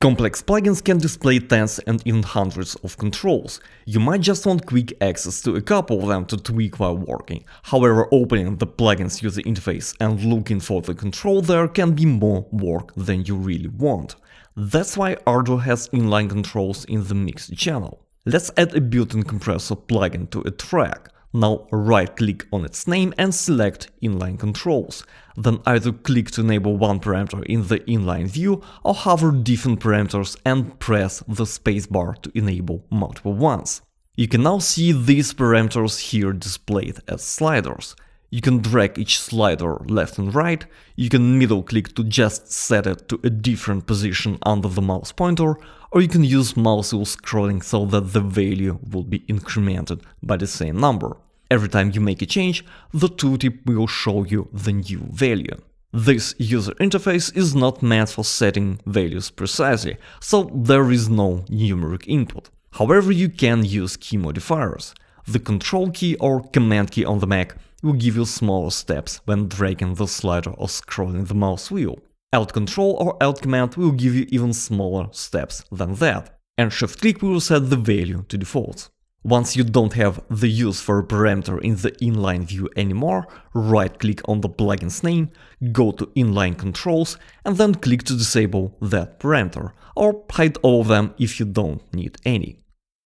Complex plugins can display tens and even hundreds of controls. You might just want quick access to a couple of them to tweak while working. However, opening the plugin's user interface and looking for the control there can be more work than you really want. That's why Ardour has inline controls in the mixed channel. Let's add a built-in compressor plugin to a track. Now right-click on its name and select Inline Controls. Then either click to enable one parameter in the inline view or hover different parameters and press the spacebar to enable multiple ones. You can now see these parameters here displayed as sliders. You can drag each slider left and right, you can middle-click to just set it to a different position under the mouse pointer, or you can use mouse wheel scrolling so that the value will be incremented by the same number. Every time you make a change, the tooltip will show you the new value. This user interface is not meant for setting values precisely, so there is no numeric input. However, you can use key modifiers. The Control key or Command key on the Mac will give you smaller steps when dragging the slider or scrolling the mouse wheel. Alt Control or Alt Command will give you even smaller steps than that, and Shift Click will set the value to default. Once you don't have the use for a parameter in the inline view anymore, right-click on the plugin's name, go to Inline Controls, and then click to disable that parameter, or hide all of them if you don't need any.